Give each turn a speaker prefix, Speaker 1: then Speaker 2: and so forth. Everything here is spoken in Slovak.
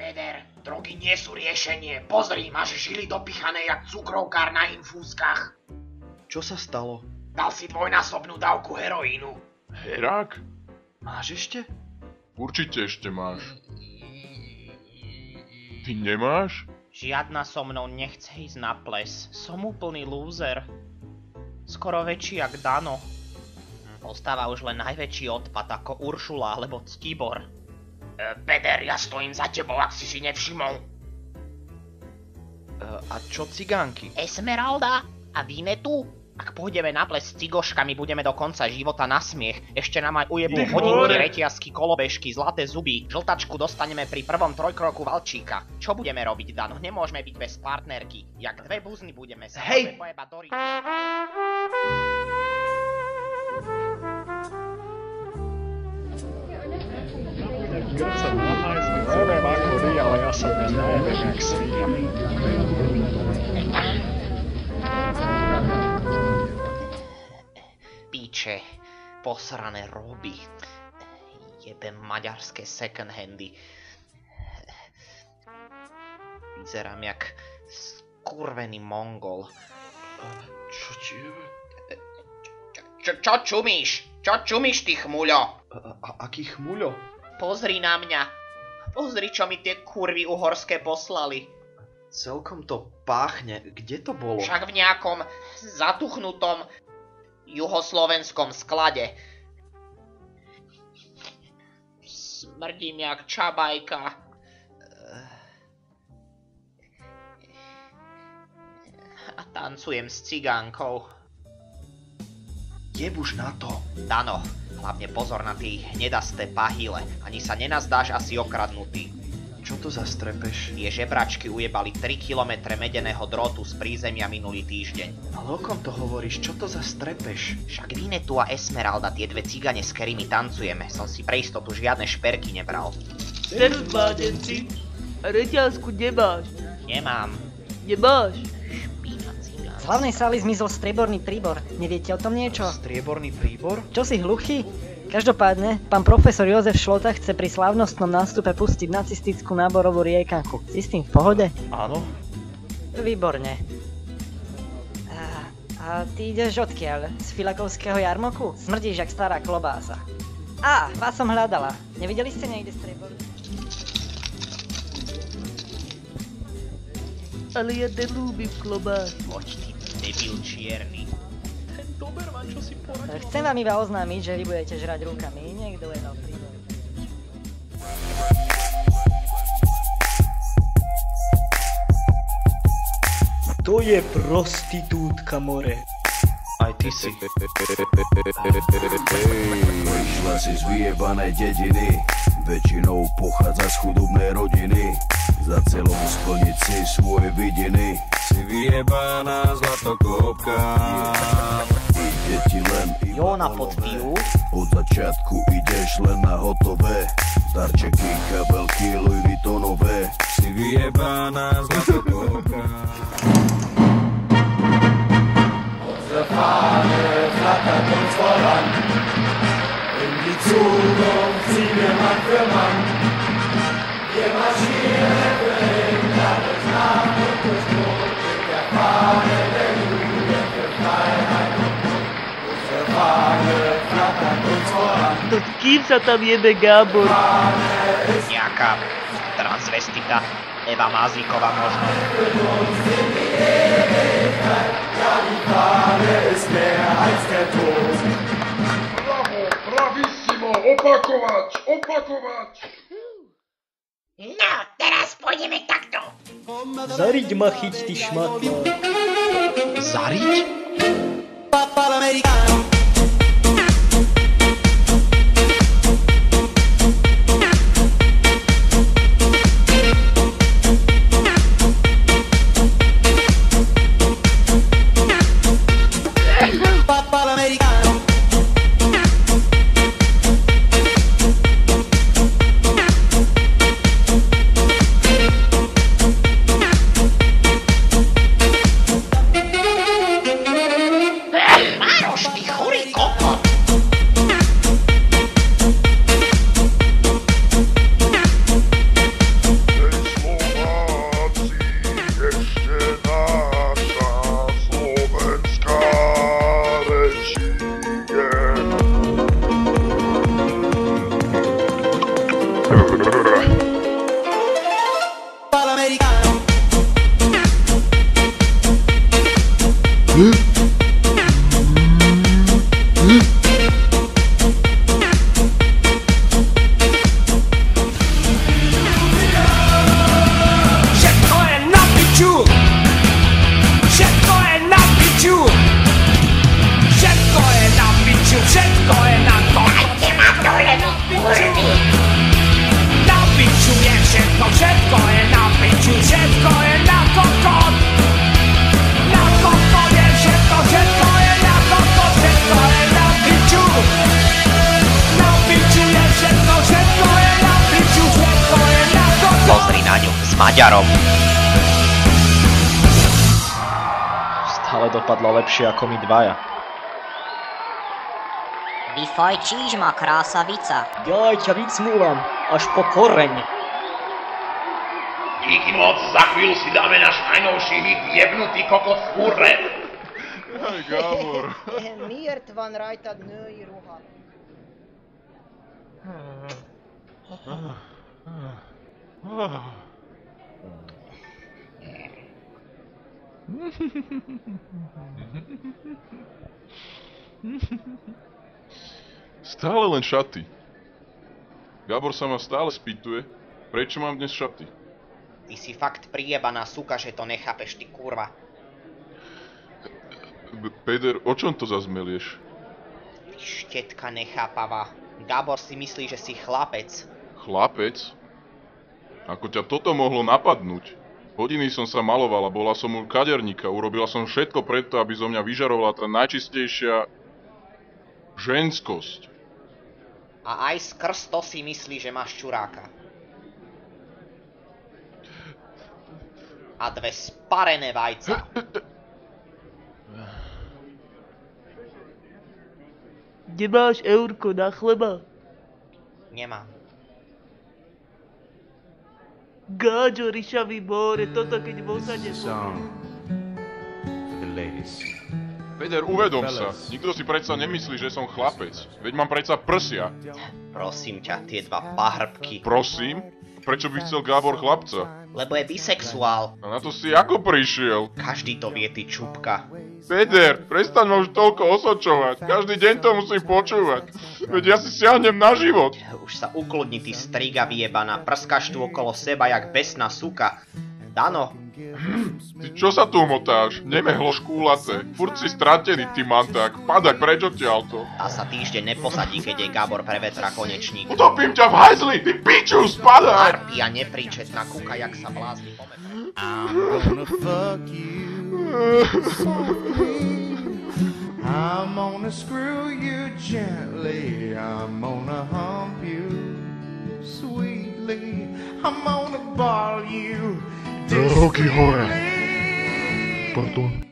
Speaker 1: Peder, drogy nie sú riešenie. Pozri, máš žily dopichané jak cukrovkár na infúzkach.
Speaker 2: Čo sa stalo?
Speaker 1: Dal si dvojnásobnú dávku heroínu.
Speaker 3: Herák?
Speaker 2: Máš ešte?
Speaker 3: Určite ešte máš. Ty nemáš?
Speaker 4: Žiadna so mnou nechce ísť na ples. Som úplný lúzer. Skoro väčší jak Dano. Ostáva už len najväčší odpad ako Uršula alebo Ctibor.
Speaker 1: Peder, ja stojím za tebou, ak si nevšimol.
Speaker 2: A čo cigánky?
Speaker 4: Esmeralda a Vinetu? Ak pôjdeme na ples s cigoškami, budeme do konca života na smiech. Ešte nám aj ujebú hodinky, reťazky, kolobežky, zlaté zuby. Žltačku dostaneme pri prvom trojkroku valčíka. Čo budeme robiť, Dano? Nemôžeme byť bez partnerky. Jak dve buzny budeme sa pojebať do ríča.
Speaker 5: Neviem ako vy, ale ja sa dnes najebem jak svíja.
Speaker 4: Píče, posrané roby. Jebem maďarské second handy. Vyzerám jak skurvený mongol.
Speaker 2: Čo ti je?
Speaker 4: Čo čumíš? Čo čumíš, ty chmuľo?
Speaker 2: Aký chmuľo?
Speaker 4: Pozri na mňa. Pozri, čo mi tie kurvy uhorské poslali.
Speaker 2: Celkom to páchne. Kde to bolo?
Speaker 4: Však v nejakom zatuchnutom juhoslovenskom sklade. Smrdím jak čabajka. A tancujem s cigánkou.
Speaker 2: Jebuš na to.
Speaker 4: Dano, hlavne pozor na tie hnedasté pahyle. Ani sa nenazdáš asi okradnutý.
Speaker 2: Čo to za strepeš?
Speaker 4: Tie žebračky ujebali 3 kilometre medeného drotu z prízemia minulý týždeň.
Speaker 2: Ale o kom to hovoríš? Čo to za strepeš?
Speaker 4: Však Vinetu a Esmeralda, tie dve cigane, s ktorými tancujeme. Som si pre istotu žiadne šperky nebral.
Speaker 6: Servus, mládenci. A reťazku nemáš?
Speaker 4: Nemám.
Speaker 6: Nemáš?
Speaker 7: Z hlavnej sály zmizol strieborný príbor. Neviete o tom niečo?
Speaker 2: Strieborný príbor?
Speaker 7: Čo si hluchý? Každopádne, pán profesor Jozef Šlota chce pri slávnostnom nástupe pustiť nacistickú náborovú riekanku. Si s tým v pohode?
Speaker 2: Áno.
Speaker 7: Výborne. A ty ideš odkiaľ? Z Filakovského jarmoku? Smrdíš jak stará klobása. Vás som hľadala. Nevideli ste niekde strieborný?
Speaker 6: Ale ja nelúbim klobás.
Speaker 4: Poď ty, debil čierny.
Speaker 2: Ten Doberman, čo si poradil?
Speaker 7: Chcem vám iba oznámiť, že vy budete žrať rukami. Niekto je dal príbor.
Speaker 5: To je prostitútka, more.
Speaker 2: Aj ty si.
Speaker 8: Vyšla si z vyjebanej dediny, väčšinou pochádza z chudobnej rodiny. Za celom splniť si svoje vidiny, si vyjebaná zlatokopka. Ide ti len
Speaker 4: Jo na podpijú.
Speaker 8: Od začiatku ideš len na hotové, darčeky, kabelky, Louis Vuittonové. Si vyjebaná zlatokopka.
Speaker 9: Fahne flattert uns voran, in die Zukunft ziehen wir Mann für Mann. Wir marschieren für England durch Nacht und durch Not, mit der Fahne der Jugend für Freiheit und Mut. Unsere Fahne flattert uns voran.
Speaker 6: To s kým sa tam jebe Gábor?
Speaker 4: Nejaká transvestita Eva Mazíková možno.
Speaker 9: Ja, die Fahne ist mehr als der Tod.
Speaker 3: Bravo, bravissimo, opakovať, opakovať.
Speaker 1: No, teraz pôjdeme takto.
Speaker 5: Zariď ma chyť, ty šmatla.
Speaker 2: Zariť?
Speaker 1: Mároš, ty chorý
Speaker 9: Všetko je na piču! Všetko je na piču! Všetko je na piču! Všetko je na to! Dajte ma dole, vy kurvy! Na piču je všetko! Všetko je na piču! Všetko je na kokot! Na kokot je všetko! Všetko je na kokot! Všetko je na piču! Na piču je všetko! Všetko je na piču! Všetko je na kokot!
Speaker 4: Pozri na ňu, s Maďarom.
Speaker 2: Stále dopadla lepšie ako my dvaja.
Speaker 7: Vyfajčíš ma, krásavica.
Speaker 5: Ja ťa vycmúvam, až po koreň.
Speaker 1: Díky moc, za chvíľu si dáme náš najnovší hit Jebnutý kokot v kurve.
Speaker 3: Hej, Gábor.
Speaker 7: Miért van rajtad női ruha?
Speaker 3: Stále len šaty. Gábor sa ma stále spýtuje, prečo mám dnes šaty.
Speaker 4: Ty si fakt prijebaná suka, že to nechápeš, ty kurva.
Speaker 3: Peder, o čom to zas melieš?
Speaker 4: Ty štetka nechápava. Gábor si myslí, že si chlapec.
Speaker 3: Chlapec? Ako ťa toto mohlo napadnúť? Hodiny som sa malovala, bola som u kaderníka, urobila som všetko preto, aby zo mňa vyžarovala tá najčistejšia ženskosť.
Speaker 4: A aj skrz to si myslí, že máš čuráka. A dve sparené vajca.
Speaker 6: Nemáš eurko na chleba?
Speaker 4: Nemám.
Speaker 6: Gáďo, ryšavý more, toto keď v osade
Speaker 3: Peder, uvedom sa. Nikto si predsa nemyslí, že som chlapec. Veď mám predsa prsia.
Speaker 4: Prosím ťa, tie dva pahrbky.
Speaker 3: Prosím? Prečo by chcel Gábor chlapca?
Speaker 4: Lebo je bisexuál.
Speaker 3: A na to si ako prišiel?
Speaker 4: Každý to vie, ty čupka.
Speaker 3: Peder, prestaň ma už toľko osočovať. Každý deň to musím počúvať. Veď ja si siahnem na život.
Speaker 4: Už sa ukludni, ty striga vyjebaná. Prskáš tu okolo seba jak besná suka. Dano.
Speaker 3: Ty čo sa tu motáš? Nemehlo škúlace. Furt si stratený, ty manták. Padaj preč odtiaľto.
Speaker 4: Tá sa týždeň neposadí, keď jej Gábor prevetra konečník.
Speaker 3: Utopím ťa v hajzli, ty piču, spadaj!
Speaker 4: Harpia nepríčetná kuka, jak sa blázni po metre.
Speaker 9: I'm gonna fuck you softly. I'm gonna screw you gently. I'm gonna hump you sweetly. I'm gonna ball you.
Speaker 3: Ruky hore. Pardon.